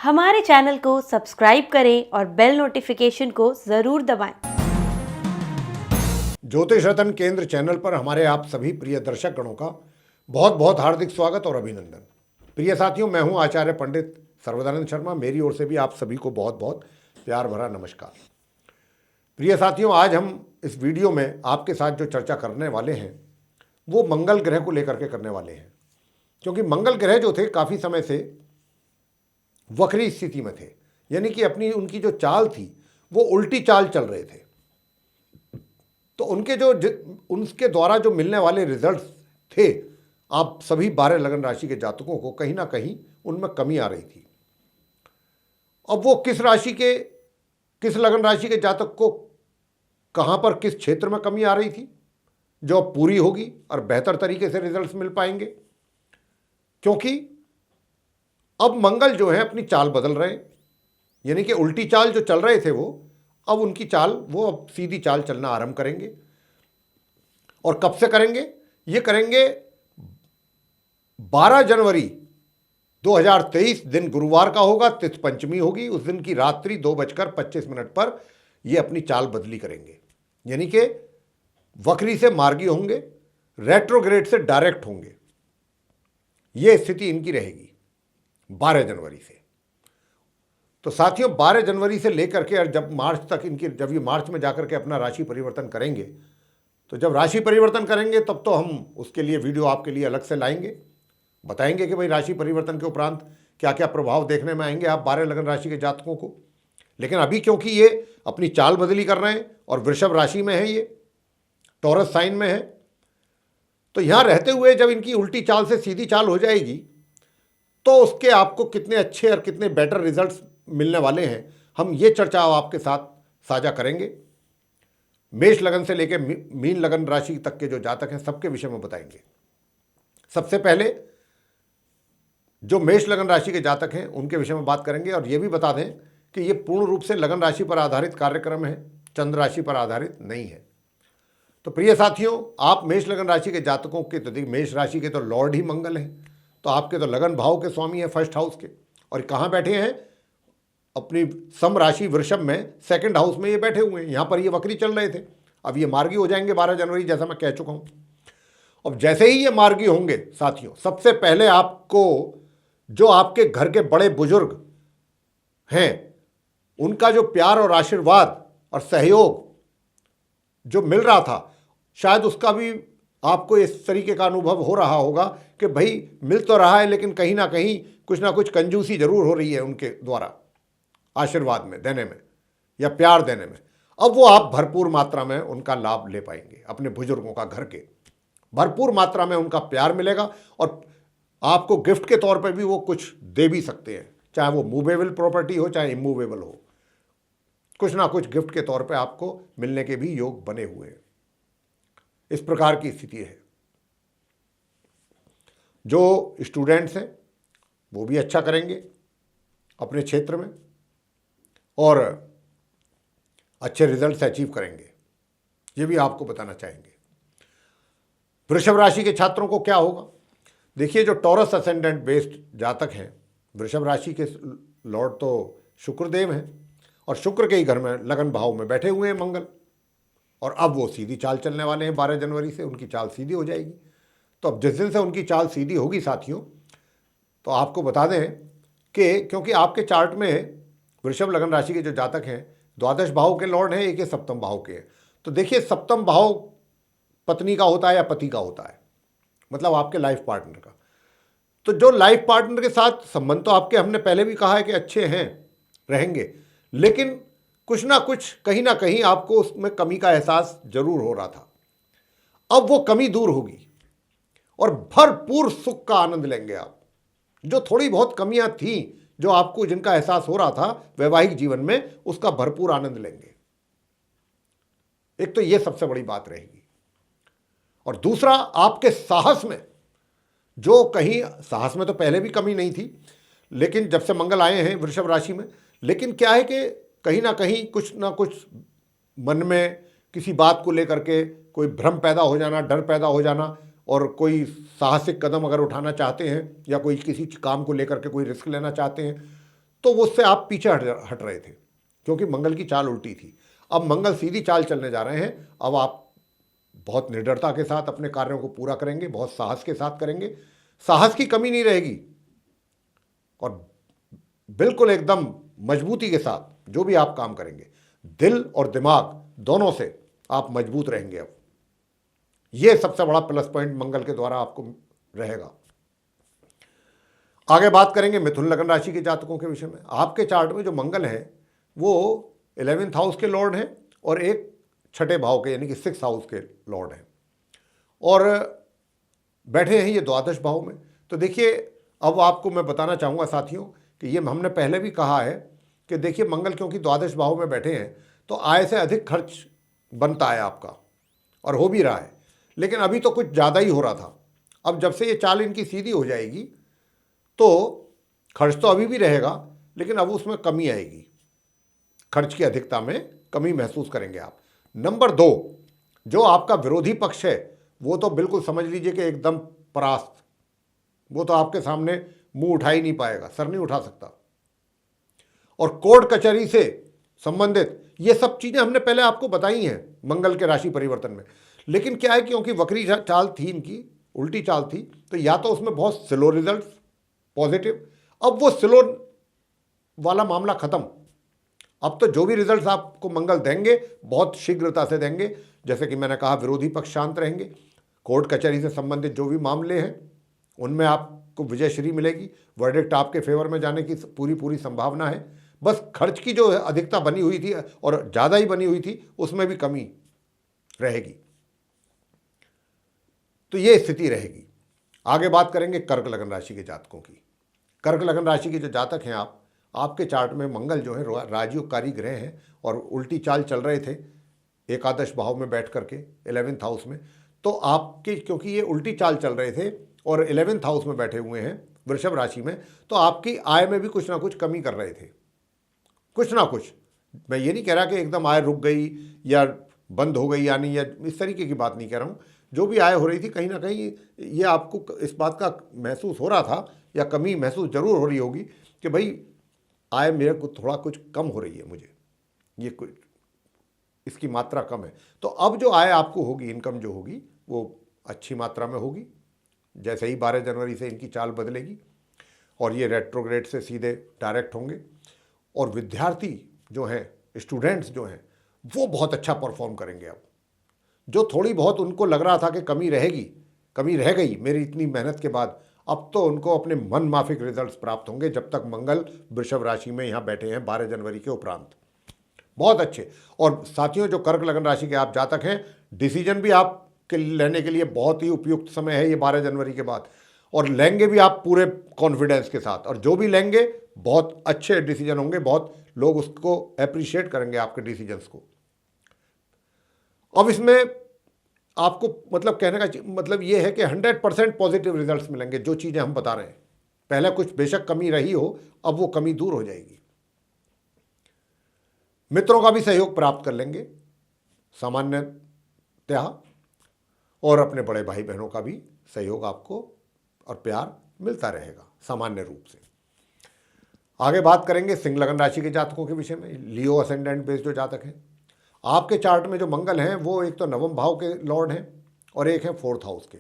हमारे चैनल को सब्सक्राइब करें और बेल नोटिफिकेशन को ज़रूर दबाएं। ज्योतिष रतन केंद्र चैनल पर हमारे आप सभी प्रिय दर्शक गणों का बहुत बहुत हार्दिक स्वागत और अभिनंदन। प्रिय साथियों, मैं हूं आचार्य पंडित सर्वदानंद शर्मा। मेरी ओर से भी आप सभी को बहुत बहुत प्यार भरा नमस्कार। प्रिय साथियों, आज हम इस वीडियो में आपके साथ जो चर्चा करने वाले हैं वो मंगल ग्रह को लेकर के करने वाले हैं, क्योंकि मंगल ग्रह जो थे काफ़ी समय से वक्री स्थिति में थे, यानी कि अपनी उनकी जो चाल थी वो उल्टी चाल चल रहे थे। तो उनके द्वारा जो मिलने वाले रिजल्ट्स थे, आप सभी 12 लगन राशि के जातकों को कहीं ना कहीं उनमें कमी आ रही थी। अब वो किस लगन राशि के जातक को कहां पर किस क्षेत्र में कमी आ रही थी जो अब पूरी होगी और बेहतर तरीके से रिजल्ट्स मिल पाएंगे, क्योंकि अब मंगल जो है अपनी चाल बदल रहे हैं। यानी कि उल्टी चाल जो चल रहे थे वो अब सीधी चाल चलना आरंभ करेंगे। और कब से करेंगे? ये करेंगे 12 जनवरी 2023 दिन गुरुवार का होगा, तिथि पंचमी होगी। उस दिन की रात्रि 2:25 पर ये अपनी चाल बदली करेंगे, यानी कि वक्री से मार्गी होंगे, रेट्रोग्रेड से डायरेक्ट होंगे। ये स्थिति इनकी रहेगी 12 जनवरी से। तो साथियों, 12 जनवरी से लेकर के जब ये मार्च में जाकर के अपना राशि परिवर्तन करेंगे, तो जब राशि परिवर्तन करेंगे तब तो हम उसके लिए वीडियो आपके लिए अलग से लाएंगे, बताएंगे कि भाई राशि परिवर्तन के उपरांत क्या क्या प्रभाव देखने में आएंगे आप 12 लगन राशि के जातकों को। लेकिन अभी क्योंकि ये अपनी चाल बदली कर रहे हैं और वृषभ राशि में है, ये टॉरस साइन में है, तो यहाँ रहते हुए जब इनकी उल्टी चाल से सीधी चाल हो जाएगी तो उसके आपको कितने अच्छे और कितने बेटर रिजल्ट्स मिलने वाले हैं, हम ये चर्चा आपके साथ साझा करेंगे। मेष लगन से लेकर मीन लगन राशि तक के जो जातक हैं सबके विषय में बताएंगे। सबसे पहले जो मेष लगन राशि के जातक हैं उनके विषय में बात करेंगे, और ये भी बता दें कि ये पूर्ण रूप से लगन राशि पर आधारित कार्यक्रम है, चंद्र राशि पर आधारित नहीं है। तो प्रिय साथियों, आप मेष लगन राशि के जातकों के तो मेष राशि के तो लॉर्ड ही मंगल हैं, तो आपके तो लगन भाव के स्वामी हैं, फर्स्ट हाउस के, और कहाँ बैठे हैं? अपनी सम राशि वृषभ में सेकंड हाउस में ये बैठे हुए हैं। यहाँ पर ये वक्री चल रहे थे, अब ये मार्गी हो जाएंगे 12 जनवरी, जैसा मैं कह चुका हूँ। अब जैसे ही ये मार्गी होंगे साथियों, सबसे पहले आपको जो आपके घर के बड़े बुजुर्ग हैं उनका जो प्यार और आशीर्वाद और सहयोग जो मिल रहा था, शायद उसका भी आपको इस तरीके का अनुभव हो रहा होगा कि भाई मिल तो रहा है लेकिन कहीं ना कुछ कंजूसी जरूर हो रही है उनके द्वारा आशीर्वाद में देने में या प्यार देने में। अब वो आप भरपूर मात्रा में उनका लाभ ले पाएंगे, अपने बुजुर्गों का घर के भरपूर मात्रा में उनका प्यार मिलेगा, और आपको गिफ्ट के तौर पर भी वो कुछ दे भी सकते हैं, चाहे वो मूवेबल प्रॉपर्टी हो चाहे इमूवेबल हो, कुछ ना कुछ गिफ्ट के तौर पे आपको मिलने के भी योग बने हुए हैं। इस प्रकार की स्थिति है। जो स्टूडेंट्स हैं वो भी अच्छा करेंगे अपने क्षेत्र में और अच्छे रिजल्ट्स अचीव करेंगे, ये भी आपको बताना चाहेंगे। वृषभ राशि के छात्रों को क्या होगा? देखिए, जो टॉरस असेंडेंट बेस्ड जातक हैं, वृषभ राशि के लॉर्ड तो शुक्रदेव हैं, और शुक्र के ही घर में लगन भाव में बैठे हुए हैं मंगल, और अब वो सीधी चाल चलने वाले हैं। 12 जनवरी से उनकी चाल सीधी हो जाएगी। तो अब जिस दिन से उनकी चाल सीधी होगी साथियों, तो आपको बता दें कि क्योंकि आपके चार्ट में वृषभ लगन राशि के जो जातक हैं, द्वादश भाव के लॉर्ड हैं, एक ये सप्तम भाव के हैं। तो देखिए, सप्तम भाव पत्नी का होता है या पति का होता है, मतलब आपके लाइफ पार्टनर का। तो जो लाइफ पार्टनर के साथ संबंध तो आपके, हमने पहले भी कहा है कि अच्छे हैं, रहेंगे, लेकिन कुछ ना कुछ कहीं ना कहीं आपको उसमें कमी का एहसास जरूर हो रहा था। अब वो कमी दूर होगी और भरपूर सुख का आनंद लेंगे आप। जो थोड़ी बहुत कमियां थी जो आपको, जिनका एहसास हो रहा था वैवाहिक जीवन में, उसका भरपूर आनंद लेंगे। एक तो ये सबसे बड़ी बात रहेगी, और दूसरा आपके साहस में, जो कहीं साहस में तो पहले भी कमी नहीं थी, लेकिन जब से मंगल आए हैं वृषभ राशि में, लेकिन क्या है कि कहीं ना कुछ मन में किसी बात को लेकर के कोई भ्रम पैदा हो जाना, डर पैदा हो जाना, और कोई साहसिक कदम अगर उठाना चाहते हैं या कोई किसी काम को लेकर के कोई रिस्क लेना चाहते हैं, तो उससे आप पीछे हट रहे थे, क्योंकि मंगल की चाल उल्टी थी। अब मंगल सीधी चाल चलने जा रहे हैं। अब आप बहुत निडरता के साथ अपने कार्यों को पूरा करेंगे, बहुत साहस के साथ करेंगे, साहस की कमी नहीं रहेगी, और बिल्कुल एकदम मजबूती के साथ जो भी आप काम करेंगे, दिल और दिमाग दोनों से आप मजबूत रहेंगे। अब यह सबसे बड़ा प्लस पॉइंट मंगल के द्वारा आपको रहेगा। आगे बात करेंगे मिथुन लगन राशि के जातकों के विषय में। आपके चार्ट में जो मंगल है वो 11th हाउस के लॉर्ड हैं और एक छठे भाव के यानी कि 6th हाउस के लॉर्ड हैं, और बैठे हैं ये द्वादश भाव में। तो देखिए, अब आपको मैं बताना चाहूँगा साथियों कि ये हमने पहले भी कहा है कि देखिए, मंगल क्योंकि द्वादश भाव में बैठे हैं तो आय से अधिक खर्च बनता है आपका, और हो भी रहा है, लेकिन अभी तो कुछ ज़्यादा ही हो रहा था। अब जब से ये चाल इनकी सीधी हो जाएगी तो खर्च तो अभी भी रहेगा, लेकिन अब उसमें कमी आएगी, खर्च की अधिकता में कमी महसूस करेंगे आप। नंबर 2, जो आपका विरोधी पक्ष है वो तो बिल्कुल समझ लीजिए कि एकदम परास्त, वो तो आपके सामने मुंह उठा ही नहीं पाएगा, सर नहीं उठा सकता। और कोर्ट कचहरी से संबंधित ये सब चीजें हमने पहले आपको बताई हैं मंगल के राशि परिवर्तन में, लेकिन क्या है, क्योंकि वक्री चाल थी इनकी, उल्टी चाल थी, तो या तो उसमें बहुत स्लो रिजल्ट पॉजिटिव, अब वो स्लो वाला मामला खत्म। अब तो जो भी रिजल्ट्स आपको मंगल देंगे बहुत शीघ्रता से देंगे। जैसे कि मैंने कहा, विरोधी पक्ष शांत रहेंगे, कोर्ट कचहरी से संबंधित जो भी मामले हैं उनमें आपको विजयश्री मिलेगी, वर्डिक्ट आपके फेवर में जाने की पूरी संभावना है। बस खर्च की जो अधिकता बनी हुई थी और ज़्यादा ही बनी हुई थी उसमें भी कमी रहेगी, तो ये स्थिति रहेगी। आगे बात करेंगे कर्क लगन राशि के जातकों की। कर्क लगन राशि के जो जातक हैं आपके चार्ट में मंगल जो है राजयोगकारी ग्रह हैं और उल्टी चाल चल रहे थे एकादश भाव में बैठ करके 11th हाउस में। तो आपके क्योंकि ये उल्टी चाल चल रहे थे और 11th हाउस में बैठे हुए हैं वृषभ राशि में, तो आपकी आय में भी कुछ ना कुछ कमी कर रहे थे, कुछ ना कुछ। मैं ये नहीं कह रहा कि एकदम आय रुक गई या बंद हो गई, यानी या इस तरीके की बात नहीं कह रहा हूँ। जो भी आय हो रही थी कहीं ना कहीं ये आपको इस बात का महसूस हो रहा था, या कमी महसूस जरूर हो रही होगी कि भाई आय मेरे को थोड़ा कुछ कम हो रही है, मुझे ये कुछ इसकी मात्रा कम है। तो अब जो आय आपको होगी, इनकम जो होगी वो अच्छी मात्रा में होगी। जैसे ही 12 जनवरी से इनकी चाल बदलेगी और ये रेट्रोग्रेड से सीधे डायरेक्ट होंगे, और विद्यार्थी जो हैं, स्टूडेंट्स जो हैं, वो बहुत अच्छा परफॉर्म करेंगे। अब जो थोड़ी बहुत उनको लग रहा था कि कमी रहेगी, कमी रह गई मेरी इतनी मेहनत के बाद, अब तो उनको अपने मन माफिक रिजल्ट्स प्राप्त होंगे जब तक मंगल वृषभ राशि में यहाँ बैठे हैं 12 जनवरी के उपरांत। बहुत अच्छे। और साथियों, जो कर्क लगन राशि के आप जातक हैं, डिसीजन भी आपके लेने के लिए बहुत ही उपयुक्त समय है ये 12 जनवरी के बाद, और लेंगे भी आप पूरे कॉन्फिडेंस के साथ, और जो भी लेंगे बहुत अच्छे डिसीजन होंगे, बहुत लोग उसको अप्रिशिएट करेंगे आपके डिसीजंस को। अब इसमें आपको मतलब कहने का मतलब ये है कि 100% पॉजिटिव रिजल्ट्स मिलेंगे। जो चीज़ें हम बता रहे हैं, पहले कुछ बेशक कमी रही हो, अब वो कमी दूर हो जाएगी। मित्रों का भी सहयोग प्राप्त कर लेंगे सामान्यतः, और अपने बड़े भाई बहनों का भी सहयोग आपको और प्यार मिलता रहेगा सामान्य रूप से। आगे बात करेंगे सिंह लगन राशि के जातकों के विषय में। लियो असेंडेंट बेस्ड जो जातक हैं, आपके चार्ट में जो मंगल हैं वो एक तो 9वें भाव के लॉर्ड हैं और एक है 4th हाउस के।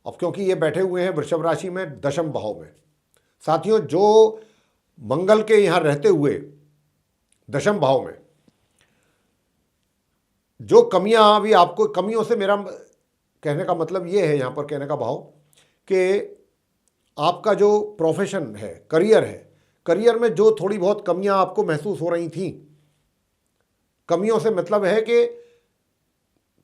अब क्योंकि ये बैठे हुए हैं वृषभ राशि में 10वें भाव में, साथियों जो मंगल के यहाँ रहते हुए 10वें भाव में जो कमियां अभी आपको, कमियों से मेरा कहने का मतलब ये है यहाँ पर कहने का भाव कि आपका जो प्रोफेशन है, करियर है, करियर में जो थोड़ी बहुत कमियां आपको महसूस हो रही थी, कमियों से मतलब है कि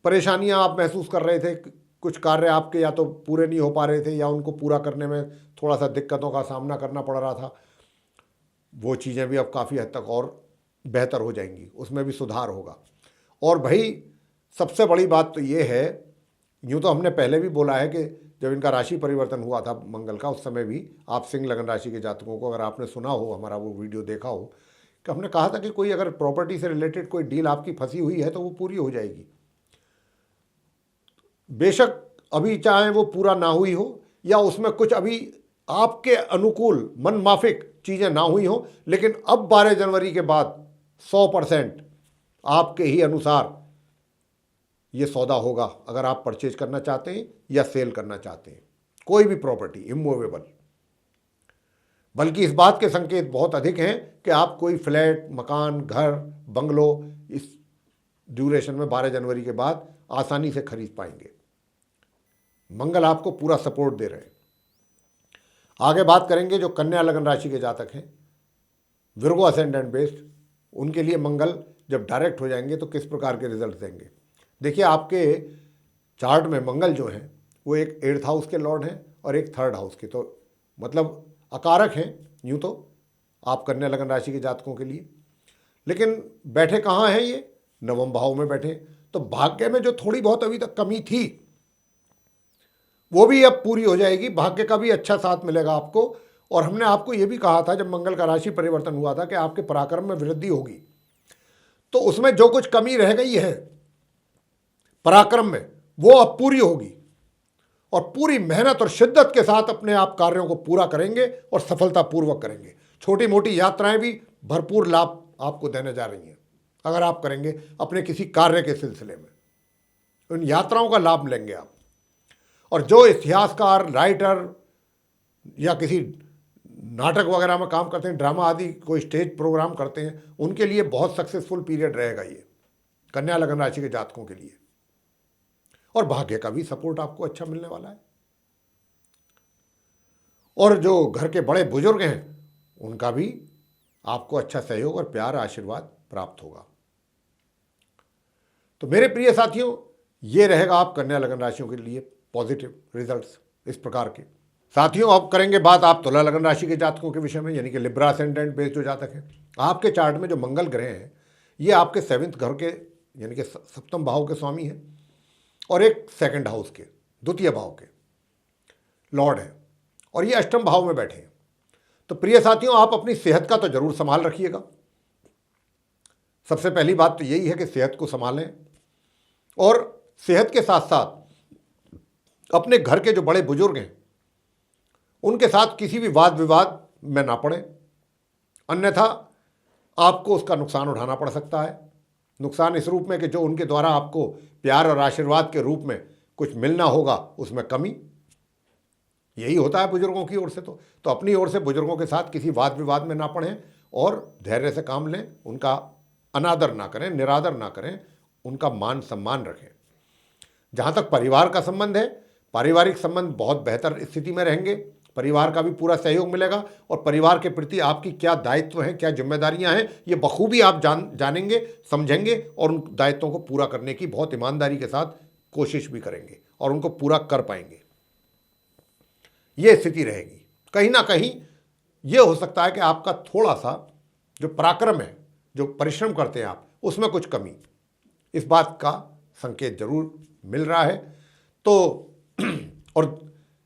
परेशानियां आप महसूस कर रहे थे, कुछ कार्य आपके या तो पूरे नहीं हो पा रहे थे या उनको पूरा करने में थोड़ा सा दिक्कतों का सामना करना पड़ रहा था, वो चीज़ें भी अब काफ़ी हद तक और बेहतर हो जाएंगी, उसमें भी सुधार होगा। और भाई सबसे बड़ी बात तो ये है, यूँ तो हमने पहले भी बोला है कि जब इनका राशि परिवर्तन हुआ था मंगल का, उस समय भी आप सिंह लगन राशि के जातकों को, अगर आपने सुना हो, हमारा वो वीडियो देखा हो, कि हमने कहा था कि कोई अगर प्रॉपर्टी से रिलेटेड कोई डील आपकी फंसी हुई है तो वो पूरी हो जाएगी। बेशक अभी चाहे वो पूरा ना हुई हो या उसमें कुछ अभी आपके अनुकूल मन माफिक चीज़ें ना हुई हों, लेकिन अब 12 जनवरी के बाद 100% आपके ही अनुसार ये सौदा होगा, अगर आप परचेज करना चाहते हैं या सेल करना चाहते हैं कोई भी प्रॉपर्टी इमूवेबल। बल्कि इस बात के संकेत बहुत अधिक हैं कि आप कोई फ्लैट, मकान, घर, बंगलो इस ड्यूरेशन में 12 जनवरी के बाद आसानी से खरीद पाएंगे। मंगल आपको पूरा सपोर्ट दे रहे हैं। आगे बात करेंगे जो कन्या लगन राशि के जातक हैं, विर्गो असेंडेंट बेस्ड, उनके लिए मंगल जब डायरेक्ट हो जाएंगे तो किस प्रकार के रिजल्ट देंगे। देखिए, आपके चार्ट में मंगल जो हैं वो एक 8th हाउस के लॉर्ड हैं और एक 3rd हाउस के, तो मतलब अकारक हैं यूँ तो आप कन्या लगन राशि के जातकों के लिए। लेकिन बैठे कहाँ हैं ये? नवम भाव में बैठे। तो भाग्य में जो थोड़ी बहुत अभी तक कमी थी वो भी अब पूरी हो जाएगी। भाग्य का भी अच्छा साथ मिलेगा आपको। और हमने आपको ये भी कहा था जब मंगल का राशि परिवर्तन हुआ था कि आपके पराक्रम में वृद्धि होगी, तो उसमें जो कुछ कमी रह गई है पराक्रम में वो अब पूरी होगी और पूरी मेहनत और शिद्दत के साथ अपने आप कार्यों को पूरा करेंगे और सफलतापूर्वक करेंगे। छोटी मोटी यात्राएं भी भरपूर लाभ आपको देने जा रही हैं अगर आप करेंगे अपने किसी कार्य के सिलसिले में, उन यात्राओं का लाभ लेंगे आप। और जो इतिहासकार, राइटर या किसी नाटक वगैरह में काम करते हैं, ड्रामा आदि कोई स्टेज प्रोग्राम करते हैं, उनके लिए बहुत सक्सेसफुल पीरियड रहेगा ये कन्या लगन राशि के जातकों के लिए। और भाग्य का भी सपोर्ट आपको अच्छा मिलने वाला है। और जो घर के बड़े बुजुर्ग हैं उनका भी आपको अच्छा सहयोग और प्यार, आशीर्वाद प्राप्त होगा। तो मेरे प्रिय साथियों, ये रहेगा आप कन्या लगन राशियों के लिए पॉजिटिव रिजल्ट्स इस प्रकार के। साथियों, अब करेंगे बात आप तुला लगन राशि के जातकों के विषय में, यानी कि लिब्रा असेंडेंट बेस्ड जो जातक हैं। आपके चार्ट में जो मंगल ग्रह हैं ये आपके 7th घर के यानी कि 7वें भाव के स्वामी हैं और एक 2nd हाउस के, द्वितीय भाव के लॉर्ड हैं, और ये 8वें भाव में बैठे हैं। तो प्रिय साथियों, आप अपनी सेहत का तो जरूर संभाल रखिएगा। सबसे पहली बात तो यही है कि सेहत को संभालें और सेहत के साथ साथ अपने घर के जो बड़े बुजुर्ग हैं उनके साथ किसी भी वाद विवाद में ना पड़े, अन्यथा आपको उसका नुकसान उठाना पड़ सकता है। नुकसान इस रूप में कि जो उनके द्वारा आपको प्यार और आशीर्वाद के रूप में कुछ मिलना होगा उसमें कमी, यही होता है बुजुर्गों की ओर से। तो अपनी ओर से बुजुर्गों के साथ किसी वाद विवाद में ना पड़ें और धैर्य से काम लें, उनका अनादर ना करें, निरादर ना करें, उनका मान सम्मान रखें। जहाँ तक परिवार का संबंध है, पारिवारिक संबंध बहुत बेहतर स्थिति में रहेंगे, परिवार का भी पूरा सहयोग मिलेगा और परिवार के प्रति आपकी क्या दायित्व हैं, क्या जिम्मेदारियां हैं, ये बखूबी आप जानेंगे, समझेंगे और उन दायित्वों को पूरा करने की बहुत ईमानदारी के साथ कोशिश भी करेंगे और उनको पूरा कर पाएंगे। ये स्थिति रहेगी। कहीं ना कहीं ये हो सकता है कि आपका थोड़ा सा जो पराक्रम है, जो परिश्रम करते हैं आप, उसमें कुछ कमी, इस बात का संकेत जरूर मिल रहा है। तो और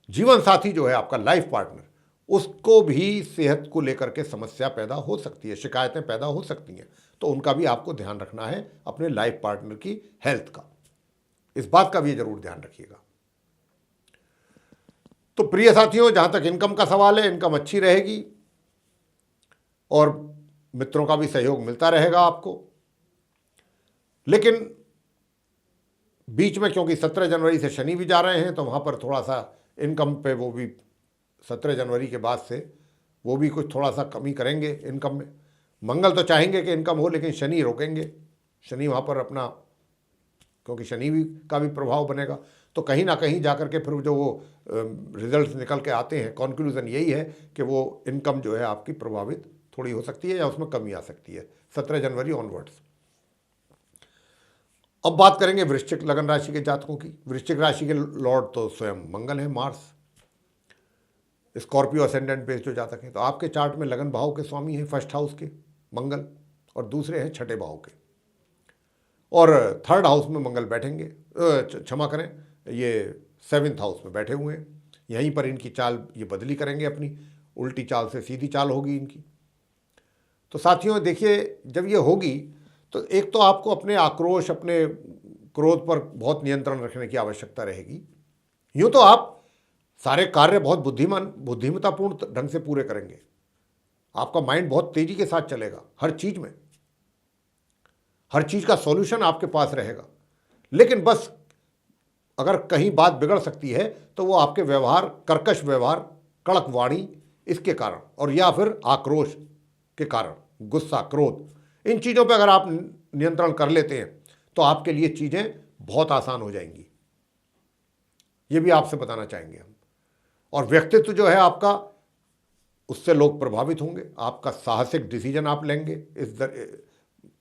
जीवन साथी जो है आपका लाइफ पार्टनर, उसको भी सेहत को लेकर के समस्या पैदा हो सकती है, शिकायतें पैदा हो सकती हैं, तो उनका भी आपको ध्यान रखना है अपने लाइफ पार्टनर की हेल्थ का, इस बात का भी जरूर ध्यान रखिएगा। तो प्रिय साथियों, जहां तक इनकम का सवाल है, इनकम अच्छी रहेगी और मित्रों का भी सहयोग मिलता रहेगा आपको। लेकिन बीच में क्योंकि 17 जनवरी से शनि भी जा रहे हैं, तो वहाँ पर थोड़ा सा इनकम पे वो भी 17 जनवरी के बाद से वो भी कुछ थोड़ा सा कमी करेंगे इनकम में। मंगल तो चाहेंगे कि इनकम हो, लेकिन शनि रोकेंगे। शनि वहाँ पर अपना, क्योंकि शनि भी का भी प्रभाव बनेगा, तो कहीं ना कहीं जा कर के फिर जो वो रिजल्ट्स निकल के आते हैं, कॉन्क्लूज़न यही है कि वो इनकम जो है आपकी प्रभावित थोड़ी हो सकती है या उसमें कमी आ सकती है 17 जनवरी ऑनवर्ड्स। अब बात करेंगे वृश्चिक लगन राशि के जातकों की। वृश्चिक राशि के लॉर्ड तो स्वयं मंगल है, मार्स, स्कॉर्पियो असेंडेंट बेस्ड जो जातक हैं। तो आपके चार्ट में लगन भाव के स्वामी हैं 1st हाउस के मंगल और दूसरे हैं 6ठे भाव के, और 3rd हाउस में मंगल बैठेंगे, क्षमा करें, ये 7th हाउस में बैठे हुए हैं। यहीं पर इनकी चाल ये बदली करेंगे, अपनी उल्टी चाल से सीधी चाल होगी इनकी। तो साथियों देखिए, जब ये होगी तो एक तो आपको अपने आक्रोश, अपने क्रोध पर बहुत नियंत्रण रखने की आवश्यकता रहेगी। यूँ तो आप सारे कार्य बहुत बुद्धिमतापूर्ण ढंग से पूरे करेंगे, आपका माइंड बहुत तेजी के साथ चलेगा हर चीज में, हर चीज का सॉल्यूशन आपके पास रहेगा। लेकिन बस अगर कहीं बात बिगड़ सकती है तो वो आपके व्यवहार, कर्कश व्यवहार, कड़क वाणी, इसके कारण, और या फिर आक्रोश के कारण, गुस्सा, क्रोध, इन चीज़ों पे अगर आप नियंत्रण कर लेते हैं तो आपके लिए चीज़ें बहुत आसान हो जाएंगी। ये भी आपसे बताना चाहेंगे हम। और व्यक्तित्व जो है आपका, उससे लोग प्रभावित होंगे। आपका साहसिक डिसीजन आप लेंगे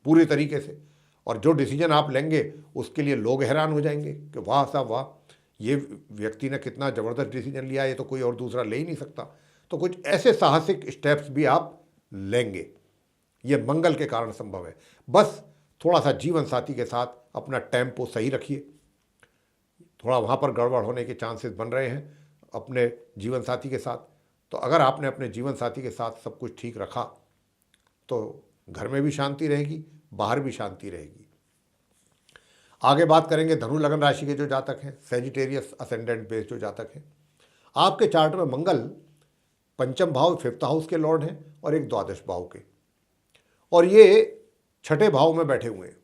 पूरी तरीके से, और जो डिसीजन आप लेंगे उसके लिए लोग हैरान हो जाएंगे कि वाह साहब वाह, ये व्यक्ति ने कितना ज़बरदस्त डिसीजन लिया, ये तो कोई और दूसरा ले ही नहीं सकता। तो कुछ ऐसे साहसिक स्टेप्स भी आप लेंगे, ये मंगल के कारण संभव है। बस थोड़ा सा जीवन साथी के साथ अपना टेम्पो सही रखिए। थोड़ा वहाँ पर गड़बड़ होने के चांसेस बन रहे हैं अपने जीवन साथी के साथ। तो अगर आपने अपने जीवन साथी के साथ सब कुछ ठीक रखा तो घर में भी शांति रहेगी, बाहर भी शांति रहेगी। आगे बात करेंगे धनु लगन राशि के जो जातक हैं, सेजिटेरियस असेंडेंट बेस जो जातक हैं। आपके चार्ट में मंगल पंचम भाव, 5th हाउस के लॉर्ड हैं और एक द्वादश भाव के, और ये 6ठे भाव में बैठे हुए हैं।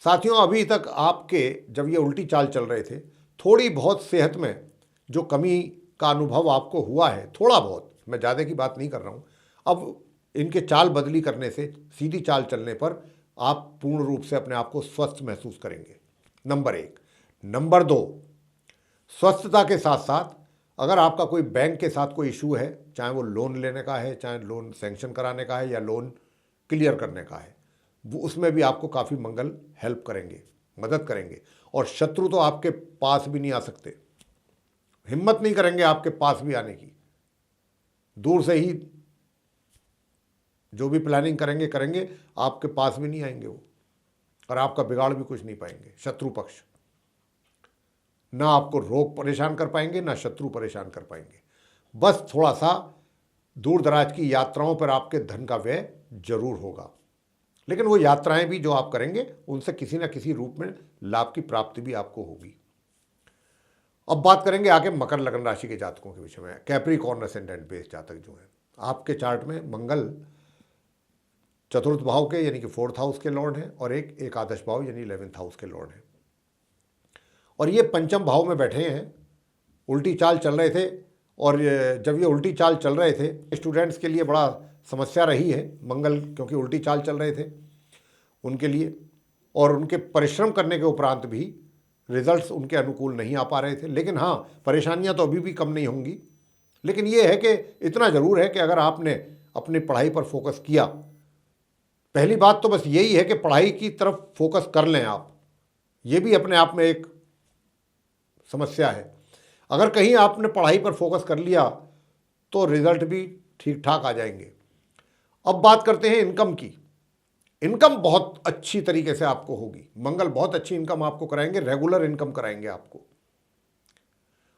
साथियों, अभी तक आपके जब ये उल्टी चाल चल रहे थे, थोड़ी बहुत सेहत में जो कमी का अनुभव आपको हुआ है, थोड़ा बहुत, मैं ज़्यादा की बात नहीं कर रहा हूँ। अब इनके चाल बदली करने से, सीधी चाल चलने पर आप पूर्ण रूप से अपने आप को स्वस्थ महसूस करेंगे, नंबर 1। नंबर 2, स्वस्थता के साथ साथ अगर आपका कोई बैंक के साथ कोई इशू है, चाहे वो लोन लेने का है, चाहे लोन सैंक्शन कराने का है या लोन क्लियर करने का है, वो उसमें भी आपको काफ़ी मंगल हेल्प करेंगे, मदद करेंगे। और शत्रु तो आपके पास भी नहीं आ सकते, हिम्मत नहीं करेंगे आपके पास भी आने की। दूर से ही जो भी प्लानिंग करेंगे आपके पास भी नहीं आएंगे वो, और आपका बिगाड़ भी कुछ नहीं पाएंगे शत्रु पक्ष। ना आपको रोग परेशान कर पाएंगे, ना शत्रु परेशान कर पाएंगे। बस थोड़ा सा दूर दराज की यात्राओं पर आपके धन का व्यय जरूर होगा, लेकिन वो यात्राएं भी जो आप करेंगे उनसे किसी न किसी रूप में लाभ की प्राप्ति भी आपको होगी। अब बात करेंगे आगे मकर लगन राशि के जातकों के विषय में। कैप्रिकॉर्न असेंडेंट बेस जातक जो हैं, आपके चार्ट में मंगल 4th भाव के यानी कि 4th हाउस के लॉर्ड हैं और एक एकादश भाव यानी 11th हाउस के लॉर्ड हैं, और ये पंचम भाव में बैठे हैं। उल्टी चाल चल रहे थे, और जब ये उल्टी चाल चल रहे थे, स्टूडेंट्स के लिए बड़ा समस्या रही है मंगल, क्योंकि उल्टी चाल चल रहे थे उनके लिए, और उनके परिश्रम करने के उपरांत भी रिजल्ट्स उनके अनुकूल नहीं आ पा रहे थे। लेकिन हाँ, परेशानियां तो अभी भी कम नहीं होंगी, लेकिन ये है कि इतना ज़रूर है कि अगर आपने अपनी पढ़ाई पर फोकस किया, पहली बात तो बस यही है कि पढ़ाई की तरफ फोकस कर लें आप, ये भी अपने आप में एक समस्या है। अगर कहीं आपने पढ़ाई पर फोकस कर लिया तो रिजल्ट भी ठीक ठाक आ जाएंगे। अब बात करते हैं इनकम की। इनकम बहुत अच्छी तरीके से आपको होगी, मंगल बहुत अच्छी इनकम आपको कराएंगे, रेगुलर इनकम कराएंगे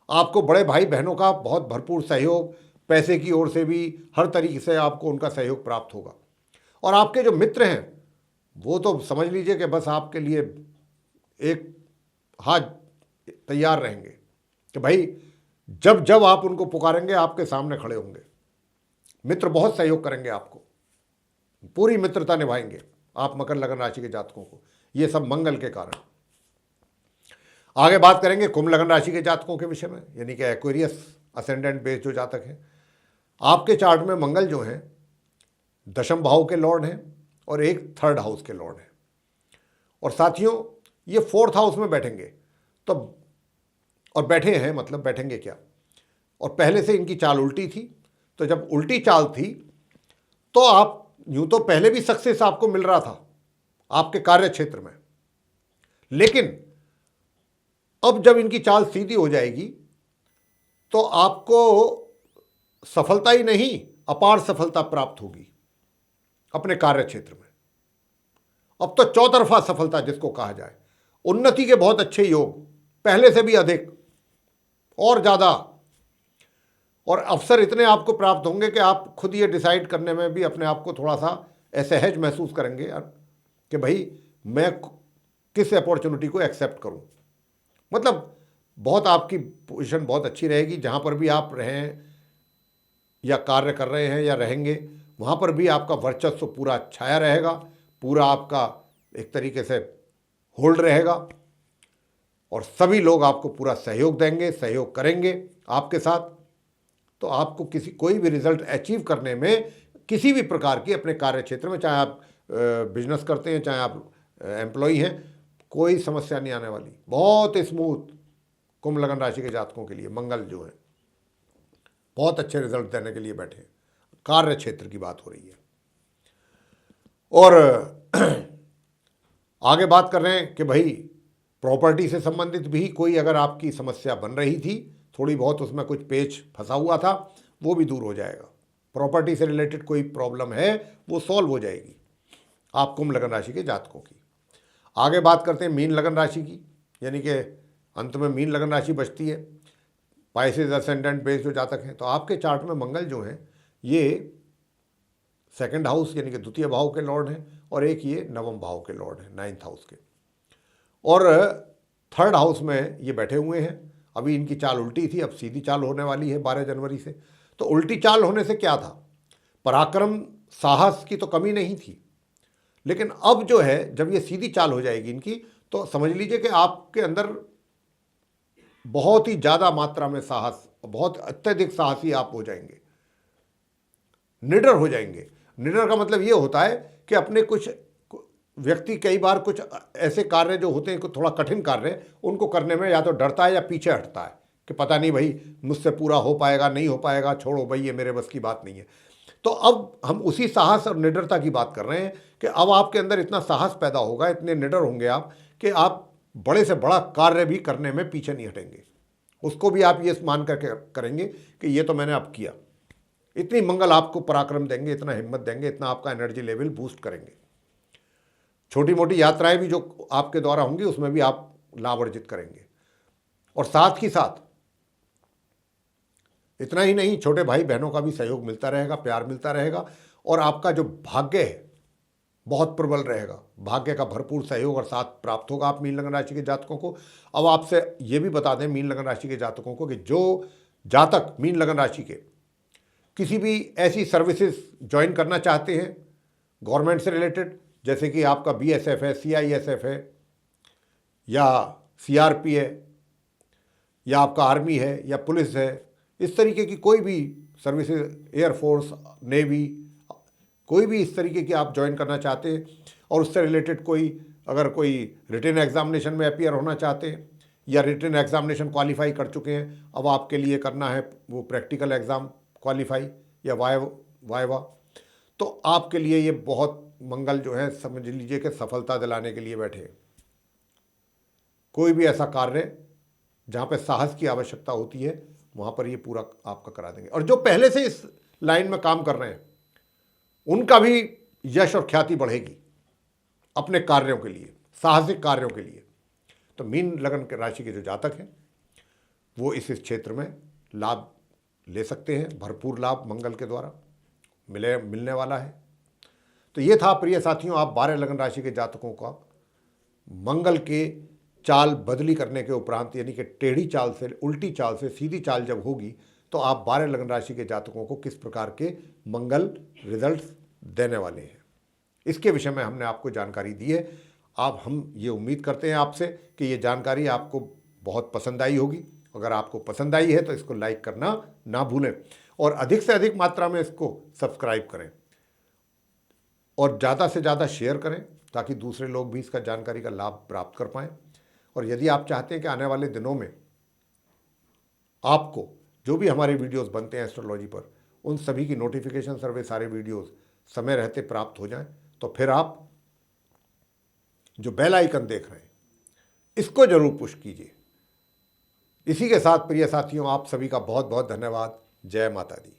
आपको बड़े भाई बहनों का बहुत भरपूर सहयोग, पैसे की ओर से भी हर तरीके से आपको उनका सहयोग प्राप्त होगा। और आपके जो मित्र हैं वो तो समझ लीजिए कि बस आपके लिए एक हाथ तैयार रहेंगे कि भाई जब जब आप उनको पुकारेंगे आपके सामने खड़े होंगे। मित्र बहुत सहयोग करेंगे आपको, पूरी मित्रता निभाएंगे आप मकर लगन राशि के जातकों को, ये सब मंगल के कारण। आगे बात करेंगे कुंभ लगन राशि के जातकों के विषय में, यानी कि एक्वेरियस असेंडेंट बेस जो जातक हैं। आपके चार्ट में मंगल जो हैं 10th भाव के लॉर्ड हैं और एक 3rd हाउस के लॉर्ड हैं, और साथियों ये 4th हाउस में बैठेंगे। तो और बैठे हैं मतलब बैठेंगे क्या, और पहले से इनकी चाल उल्टी थी, तो जब उल्टी चाल थी तो आप यूं तो पहले भी सक्सेस आपको मिल रहा था आपके कार्य क्षेत्र में, लेकिन अब जब इनकी चाल सीधी हो जाएगी तो आपको सफलता ही नहीं, अपार सफलता प्राप्त होगी अपने कार्य क्षेत्र में। अब तो चौतरफा सफलता जिसको कहा जाए, उन्नति के बहुत अच्छे योग, पहले से भी अधिक और ज़्यादा, और अवसर इतने आपको प्राप्त होंगे कि आप खुद ये डिसाइड करने में भी अपने आप को थोड़ा सा असहज महसूस करेंगे कि भाई मैं किस अपॉर्चुनिटी को एक्सेप्ट करूं। मतलब बहुत आपकी पोजीशन बहुत अच्छी रहेगी, जहां पर भी आप रहें या कार्य कर रहे हैं या रहेंगे, वहाँ पर भी आपका वर्चस्व पूरा छाया रहेगा, पूरा आपका एक तरीके से होल्ड रहेगा और सभी लोग आपको पूरा सहयोग देंगे, सहयोग करेंगे आपके साथ। तो आपको कोई भी रिजल्ट अचीव करने में किसी भी प्रकार की अपने कार्य क्षेत्र में, चाहे आप बिजनेस करते हैं, चाहे आप एम्प्लॉई हैं, कोई समस्या नहीं आने वाली। बहुत स्मूथ कुंभ लगन राशि के जातकों के लिए मंगल जो है बहुत अच्छे रिजल्ट देने के लिए बैठे हैं। कार्य क्षेत्र की बात हो रही है। और आगे बात कर रहे हैं कि भाई प्रॉपर्टी से संबंधित भी कोई अगर आपकी समस्या बन रही थी, थोड़ी बहुत उसमें कुछ पेच फंसा हुआ था, वो भी दूर हो जाएगा। प्रॉपर्टी से रिलेटेड कोई प्रॉब्लम है वो सॉल्व हो जाएगी आप कुंभ लगन राशि के जातकों की। आगे बात करते हैं मीन लगन राशि की, यानी कि अंत में मीन लगन राशि बचती है। पाइसेस असेंडेंट बेस जो जातक हैं, तो आपके चार्ट में मंगल जो हैं ये सेकंड हाउस यानी कि द्वितीय भाव के लॉर्ड हैं, और एक ये नवम भाव के लॉर्ड हैं, 9th हाउस के, और 3rd हाउस में ये बैठे हुए हैं। अभी इनकी चाल उल्टी थी, अब सीधी चाल होने वाली है 12 जनवरी से। तो उल्टी चाल होने से क्या था, पराक्रम साहस की तो कमी नहीं थी, लेकिन अब जो है जब ये सीधी चाल हो जाएगी इनकी, तो समझ लीजिए कि आपके अंदर बहुत ही ज़्यादा मात्रा में साहस, बहुत अत्यधिक साहसी आप हो जाएंगे, निडर हो जाएंगे। निडर का मतलब ये होता है कि अपने कुछ व्यक्ति कई बार कुछ ऐसे कार्य जो होते हैं थोड़ा कठिन कार्य, उनको करने में या तो डरता है या पीछे हटता है कि पता नहीं भाई मुझसे पूरा हो पाएगा नहीं हो पाएगा, छोड़ो भाई ये मेरे बस की बात नहीं है। तो अब हम उसी साहस और निडरता की बात कर रहे हैं कि अब आपके अंदर इतना साहस पैदा होगा, इतने निडर होंगे आप कि आप बड़े से बड़ा कार्य भी करने में पीछे नहीं हटेंगे। उसको भी आप ये मान करके करेंगे कि ये तो मैंने अब किया। इतनी मंगल आपको पराक्रम देंगे, इतना हिम्मत देंगे, इतना आपका एनर्जी लेवल बूस्ट करेंगे। छोटी मोटी यात्राएं भी जो आपके द्वारा होंगी उसमें भी आप लाभ अर्जित करेंगे। और साथ ही साथ इतना ही नहीं, छोटे भाई बहनों का भी सहयोग मिलता रहेगा, प्यार मिलता रहेगा, और आपका जो भाग्य है बहुत प्रबल रहेगा। भाग्य का भरपूर सहयोग और साथ प्राप्त होगा आप मीन लगन राशि के जातकों को। अब आपसे ये भी बता दें मीन लगन राशि के जातकों को कि जो जातक मीन लगन राशि के किसी भी ऐसी सर्विसेज ज्वाइन करना चाहते हैं गवर्नमेंट से रिलेटेड, जैसे कि आपका BSF है, CISF है, या CRP है, या आपका आर्मी है या पुलिस है, इस तरीके की कोई भी सर्विसेज, एयरफोर्स, नेवी, कोई भी इस तरीके की आप ज्वाइन करना चाहते हैं और उससे रिलेटेड अगर कोई रिटन एग्जामिनेशन में अपीयर होना चाहते हैं या रिटन एग्जामिनेशन क्वालिफाई कर चुके हैं, अब आपके लिए करना है वो प्रैक्टिकल एग्ज़ाम क्वालिफाई या वाइवा, तो आपके लिए ये बहुत मंगल जो है समझ लीजिए कि सफलता दिलाने के लिए बैठे। कोई भी ऐसा कार्य जहाँ पे साहस की आवश्यकता होती है वहाँ पर ये पूरा आपका करा देंगे। और जो पहले से इस लाइन में काम कर रहे हैं उनका भी यश और ख्याति बढ़ेगी अपने कार्यों के लिए, साहसिक कार्यों के लिए। तो मीन लगन के राशि के जो जातक हैं वो इस क्षेत्र में लाभ ले सकते हैं, भरपूर लाभ मंगल के द्वारा मिलने वाला है। तो ये था प्रिय साथियों, आप 12 लगन राशि के जातकों का मंगल के चाल बदली करने के उपरांत, यानी कि टेढ़ी चाल से उल्टी चाल से सीधी चाल जब होगी तो आप 12 लगन राशि के जातकों को किस प्रकार के मंगल रिजल्ट्स देने वाले हैं, इसके विषय में हमने आपको जानकारी दी है। हम ये उम्मीद करते हैं आपसे कि ये जानकारी आपको बहुत पसंद आई होगी। अगर आपको पसंद आई है तो इसको लाइक करना ना भूलें और अधिक से अधिक मात्रा में इसको सब्सक्राइब करें और ज़्यादा से ज़्यादा शेयर करें ताकि दूसरे लोग भी इसका जानकारी का लाभ प्राप्त कर पाएँ। और यदि आप चाहते हैं कि आने वाले दिनों में आपको जो भी हमारे वीडियोस बनते हैं एस्ट्रोलॉजी पर, उन सभी की नोटिफिकेशन सर्वे सारे वीडियोस समय रहते प्राप्त हो जाएं, तो फिर आप जो बेल आइकन देख रहे हैं इसको जरूर पुश कीजिए। इसी के साथ प्रिय साथियों, आप सभी का बहुत बहुत धन्यवाद। जय माता दी।